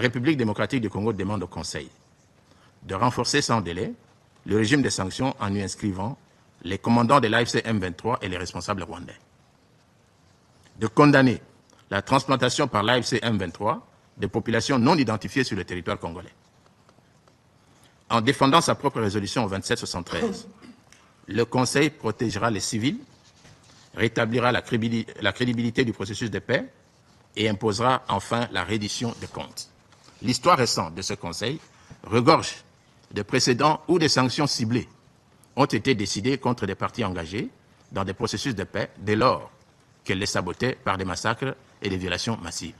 la République démocratique du Congo demande au Conseil de renforcer sans délai le régime des sanctions en y inscrivant les commandants de l'AFC M23 et les responsables rwandais. De condamner la transplantation par l'AFC M23 de populations non identifiées sur le territoire congolais. En défendant sa propre résolution 2773, le Conseil protégera les civils, rétablira la crédibilité du processus de paix et imposera enfin la reddition des comptes. L'histoire récente de ce Conseil regorge de précédents où des sanctions ciblées ont été décidées contre des partis engagés dans des processus de paix dès lors qu'elles les sabotaient par des massacres et des violations massives.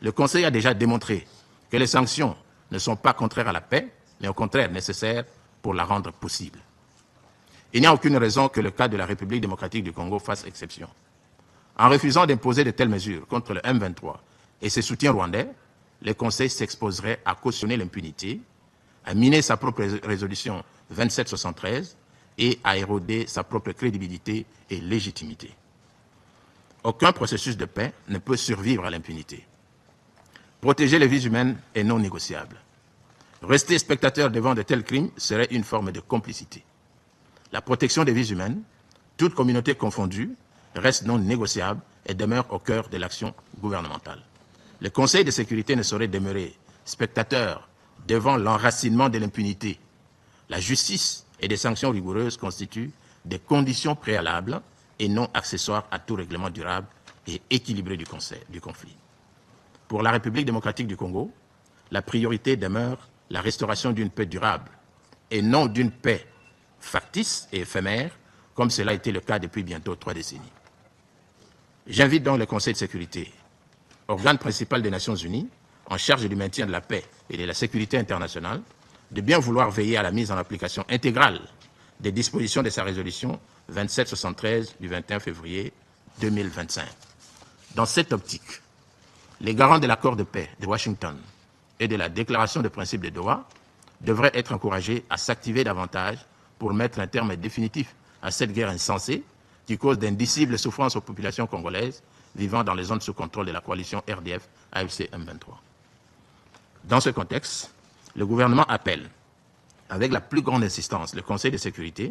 Le Conseil a déjà démontré que les sanctions ne sont pas contraires à la paix, mais au contraire nécessaires pour la rendre possible. Il n'y a aucune raison que le cas de la République démocratique du Congo fasse exception. En refusant d'imposer de telles mesures contre le M23 et ses soutiens rwandais, le Conseil s'exposerait à cautionner l'impunité, à miner sa propre résolution 2773 et à éroder sa propre crédibilité et légitimité. Aucun processus de paix ne peut survivre à l'impunité. Protéger les vies humaines est non négociable. Rester spectateur devant de tels crimes serait une forme de complicité. La protection des vies humaines, toute communauté confondue, reste non négociable et demeure au cœur de l'action gouvernementale. Le Conseil de sécurité ne saurait demeurer spectateur devant l'enracinement de l'impunité. La justice et des sanctions rigoureuses constituent des conditions préalables et non accessoires à tout règlement durable et équilibré du conflit. Pour la République démocratique du Congo, la priorité demeure la restauration d'une paix durable et non d'une paix factice et éphémère, comme cela a été le cas depuis bientôt 3 décennies. J'invite donc le Conseil de sécurité, organe principal des Nations Unies, en charge du maintien de la paix et de la sécurité internationale, de bien vouloir veiller à la mise en application intégrale des dispositions de sa résolution 2773 du 21 février 2025. Dans cette optique, les garants de l'accord de paix de Washington et de la déclaration de principe de Doha devraient être encouragés à s'activer davantage pour mettre un terme définitif à cette guerre insensée qui cause d'indicibles souffrances aux populations congolaises vivant dans les zones sous contrôle de la coalition RDF-AFC M23. Dans ce contexte, le gouvernement appelle, avec la plus grande insistance, le Conseil de sécurité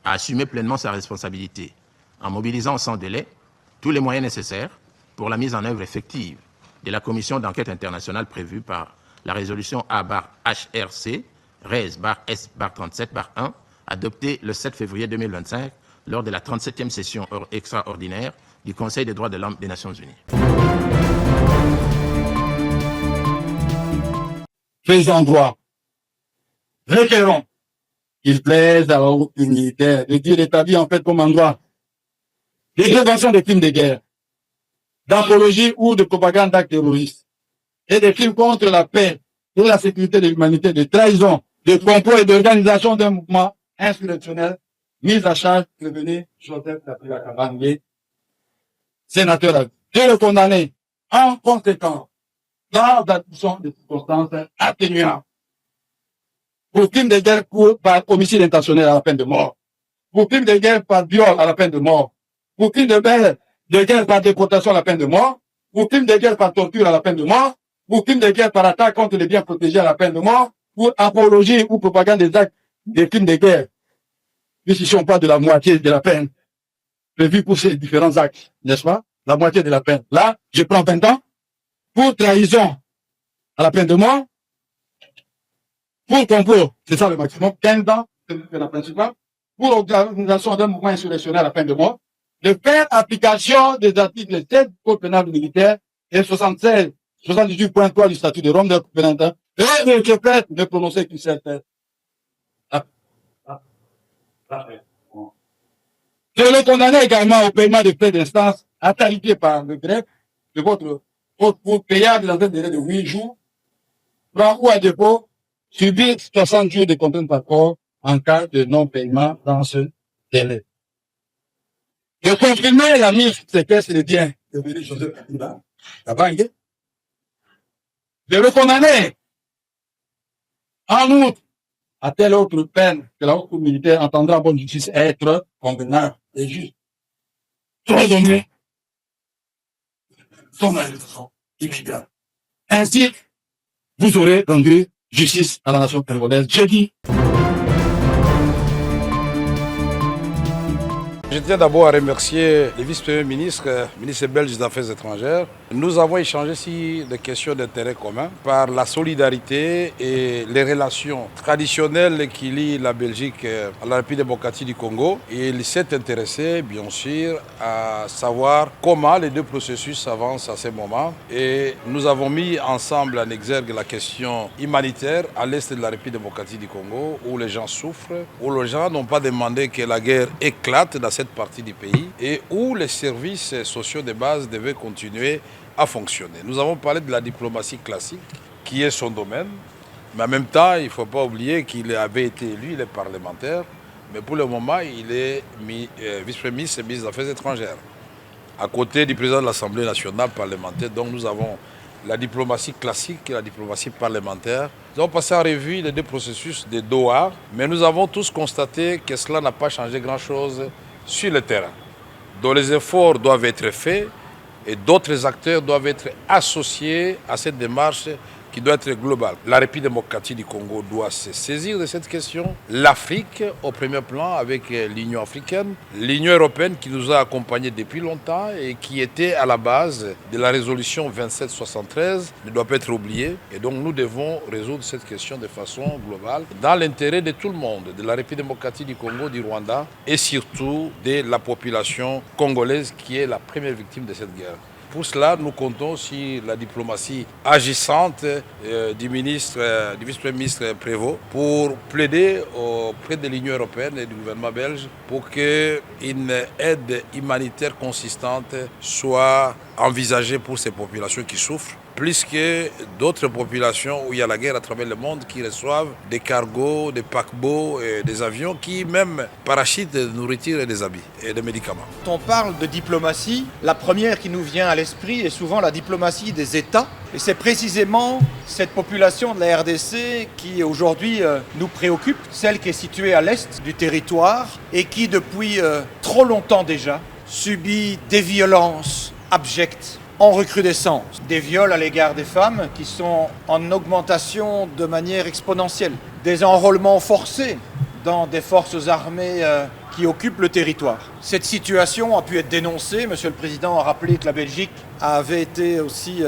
à assumer pleinement sa responsabilité en mobilisant sans délai tous les moyens nécessaires pour la mise en œuvre effective de la commission d'enquête internationale prévue par la résolution A/HRC, RES/S/37/1, adoptée le 7 février 2025 lors de la 37e session extraordinaire du Conseil des droits de l'homme des Nations Unies. Faisons droit. Requérons qu'il plaise à la haute militaire de Dieu d'établir en fait comme endroit des préventions des crimes de guerre, d'apologie ou de propagande d'actes terroristes et des crimes contre la paix et la sécurité de l'humanité, de trahison, de complot et d'organisation d'un mouvement insurrectionnel mis à charge de venir Joseph Kabila Kabange, sénateur à de le condamner en conséquence dans l'addition de circonstances atténuantes pour crime de guerre par homicide intentionnel à la peine de mort, pour crime de guerre par viol à la peine de mort, pour crime de guerre par déportation à la peine de mort, pour crime de guerre par torture à la peine de mort, pour crime de guerre par attaque contre les biens protégés à la peine de mort, pour apologie ou propagande des actes des crimes de guerre. Nous ne sommes pas de la moitié de la peine prévue pour ces différents actes, n'est-ce pas? La moitié de la peine. Là, je prends 20 ans pour trahison à la peine de mort, pour complot, c'est ça le maximum, 15 ans, c'est la principale, pour organisation d'un mouvement insurrectionnel à la peine de mort, de faire application des articles 7 du Code pénal militaire et 76, 78.3 du statut de Rome de la et je prête de prononcer qu'une seule tête. Je le condamne également au paiement de frais d'instance à tarifé par le greffe de votre pour payable dans un délai de 8 jours, prend ou à dépôt, subir 60 jours de contrainte par corps en cas de non-paiement dans ce délai. De confirmer la mise sur séquestre des biens de M. Joseph Kabila Kabange, de le condamner en outre à telle autre peine que la haute cour militaire entendra en bonne justice être convenable et juste. Soit donné son arrestation immédiate. Ainsi vous aurez rendu justice à la nation congolaise. J'ai dit. Je tiens d'abord à remercier le vice-premier ministre, ministre belge des Affaires étrangères. Nous avons échangé sur des questions d'intérêt commun par la solidarité et les relations traditionnelles qui lient la Belgique à la République démocratique du Congo. Et il s'est intéressé, bien sûr, à savoir comment les deux processus avancent à ce moment. Et nous avons mis ensemble en exergue la question humanitaire à l'est de la République démocratique du Congo, où les gens souffrent, où les gens n'ont pas demandé que la guerre éclate dans cette partie du pays et où les services sociaux de base devaient continuer à fonctionner. Nous avons parlé de la diplomatie classique, qui est son domaine, mais en même temps, il ne faut pas oublier qu'il avait été élu, il est parlementaire, mais pour le moment, il est vice-premier ministre et ministre des Affaires étrangères, à côté du président de l'Assemblée nationale parlementaire. Donc nous avons la diplomatie classique et la diplomatie parlementaire. Nous avons passé en revue les deux processus de Doha, mais nous avons tous constaté que cela n'a pas changé grand-chose sur le terrain. Donc les efforts doivent être faits et d'autres acteurs doivent être associés à cette démarche qui doit être globale. La République démocratique du Congo doit se saisir de cette question. L'Afrique au premier plan avec l'Union africaine. L'Union européenne qui nous a accompagnés depuis longtemps et qui était à la base de la résolution 2773 ne doit pas être oubliée. Et donc nous devons résoudre cette question de façon globale dans l'intérêt de tout le monde, de la République démocratique du Congo, du Rwanda et surtout de la population congolaise qui est la première victime de cette guerre. Pour cela, nous comptons sur la diplomatie agissante du vice-premier ministre Prévost pour plaider auprès de l'Union européenne et du gouvernement belge pour qu'une aide humanitaire consistante soit envisagée pour ces populations qui souffrent, plus que d'autres populations où il y a la guerre à travers le monde qui reçoivent des cargos, des paquebots, et des avions qui même parachutent de nourriture et des habits et des médicaments. Quand on parle de diplomatie, la première qui nous vient à l'esprit est souvent la diplomatie des États. Et c'est précisément cette population de la RDC qui aujourd'hui nous préoccupe, celle qui est située à l'est du territoire et qui depuis trop longtemps déjà subit des violences abjectes en recrudescence, des viols à l'égard des femmes qui sont en augmentation de manière exponentielle, des enrôlements forcés dans des forces armées qui occupent le territoire. Cette situation a pu être dénoncée. Monsieur le Président a rappelé que la Belgique avait été aussi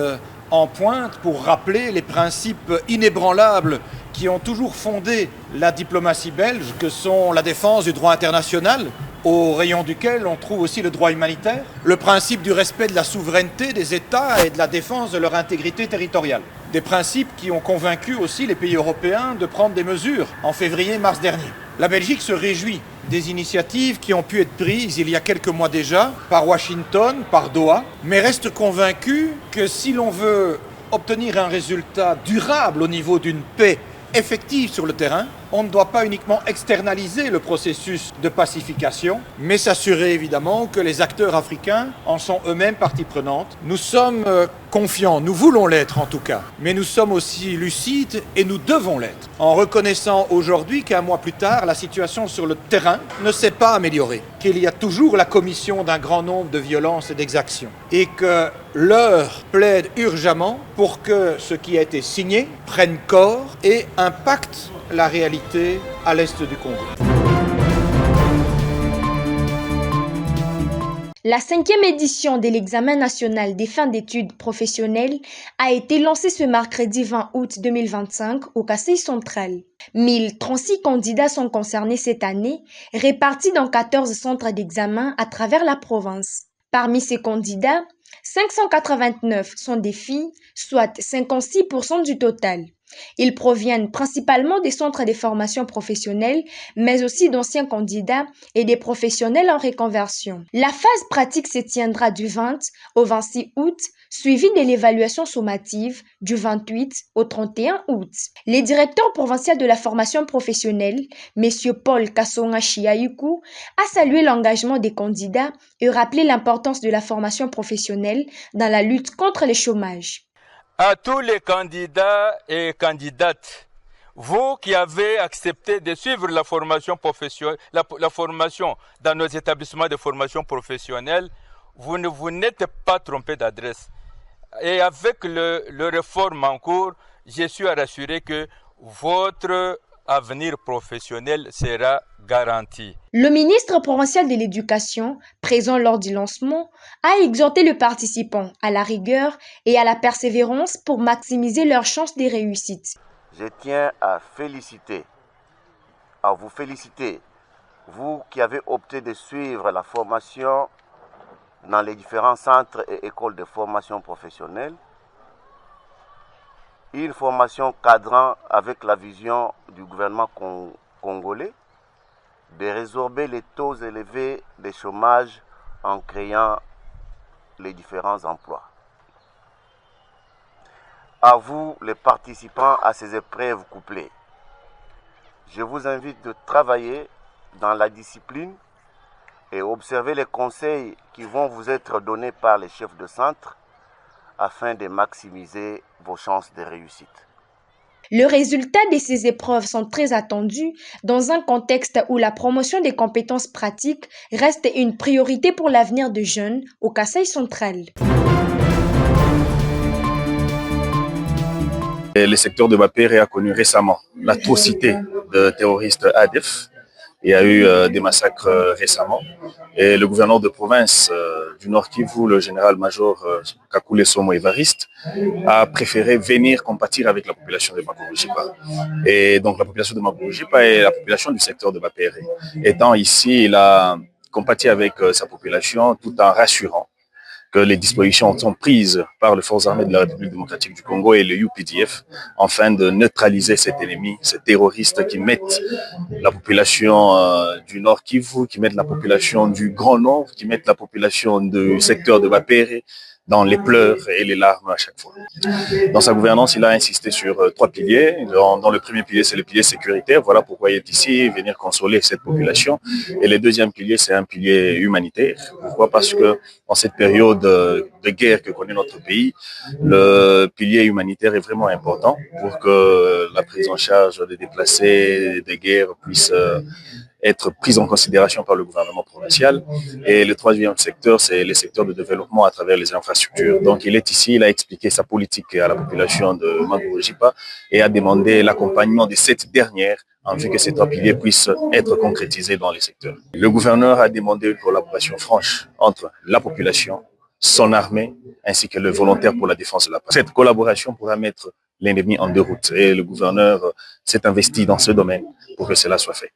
en pointe pour rappeler les principes inébranlables qui ont toujours fondé la diplomatie belge, que sont la défense du droit international, au rayon duquel on trouve aussi le droit humanitaire, le principe du respect de la souveraineté des États et de la défense de leur intégrité territoriale. Des principes qui ont convaincu aussi les pays européens de prendre des mesures en février-mars dernier. La Belgique se réjouit des initiatives qui ont pu être prises il y a quelques mois déjà par Washington, par Doha, mais reste convaincue que si l'on veut obtenir un résultat durable au niveau d'une paix effective sur le terrain, on ne doit pas uniquement externaliser le processus de pacification, mais s'assurer évidemment que les acteurs africains en sont eux-mêmes partie prenante. Nous sommes confiants, nous voulons l'être en tout cas, mais nous sommes aussi lucides et nous devons l'être, en reconnaissant aujourd'hui qu'un mois plus tard, la situation sur le terrain ne s'est pas améliorée, qu'il y a toujours la commission d'un grand nombre de violences et d'exactions, et que l'heure plaide urgemment pour que ce qui a été signé prenne corps et impacte la réalité à l'est du Congo. La 5e édition de l'examen national des fins d'études professionnelles a été lancée ce mercredi 20 août 2025 au Kasaï central. 1036 candidats sont concernés cette année, répartis dans 14 centres d'examen à travers la province. Parmi ces candidats, 589 sont des filles, soit 56% du total. Ils proviennent principalement des centres de formation professionnelle, mais aussi d'anciens candidats et des professionnels en reconversion. La phase pratique se tiendra du 20 au 26 août, suivie de l'évaluation sommative du 28 au 31 août. Le directeur provincial de la formation professionnelle, M. Paul Kassonga Chiayuku, a salué l'engagement des candidats et rappelé l'importance de la formation professionnelle dans la lutte contre le chômage. À tous les candidats et candidates, vous qui avez accepté de suivre la formation professionnelle, la formation dans nos établissements de formation professionnelle, vous n'êtes pas trompé d'adresse. Et avec le réforme en cours, je suis rassuré que votre avenir professionnel sera garanti. Le ministre provincial de l'Éducation, présent lors du lancement, a exhorté les participants à la rigueur et à la persévérance pour maximiser leurs chances de réussite. Je tiens à vous féliciter, vous qui avez opté de suivre la formation dans les différents centres et écoles de formation professionnelle, une formation cadrant avec la vision du gouvernement congolais de résorber les taux élevés de chômage en créant les différents emplois. À vous, les participants à ces épreuves couplées, je vous invite de travailler dans la discipline et observer les conseils qui vont vous être donnés par les chefs de centre afin de maximiser vos chances de réussite. Les résultats de ces épreuves sont très attendus dans un contexte où la promotion des compétences pratiques reste une priorité pour l'avenir des jeunes au Kasaï central. Le secteur de Bapere a connu récemment l'atrocité de terroristes ADF. Il y a eu des massacres récemment et le gouverneur de province du Nord Kivu, le général-major Kakule Somo Evariste, a préféré venir compatir avec la population de Makorojipa. Et donc la population de Makorojipa est la population du secteur de Bapere. Étant ici, il a compati avec sa population tout en rassurant que les dispositions sont prises par les forces armées de la République démocratique du Congo et le UPDF afin de neutraliser cet ennemi, ces terroristes qui mettent la population du Nord Kivu, qui mettent la population du Grand Nord, qui mettent la population du secteur de Bapere dans les pleurs et les larmes à chaque fois. Dans sa gouvernance, il a insisté sur 3 piliers. Dans le premier pilier, c'est le pilier sécuritaire. Voilà pourquoi il est ici, venir consoler cette population. Et le deuxième pilier, c'est un pilier humanitaire. Pourquoi? Parce que dans cette période de guerre que connaît notre pays, le pilier humanitaire est vraiment important pour que la prise en charge des déplacés des guerres puisse être prise en considération par le gouvernement provincial. Et le troisième secteur, c'est le secteur de développement à travers les infrastructures. Donc il est ici, il a expliqué sa politique à la population de Makorojipa et a demandé l'accompagnement de cette dernière en vue que ces 3 piliers puissent être concrétisés dans les secteurs. Le gouverneur a demandé une collaboration franche entre la population, son armée, ainsi que les volontaires pour la défense de la patrie. Cette collaboration pourra mettre l'ennemi en déroute et le gouverneur s'est investi dans ce domaine pour que cela soit fait.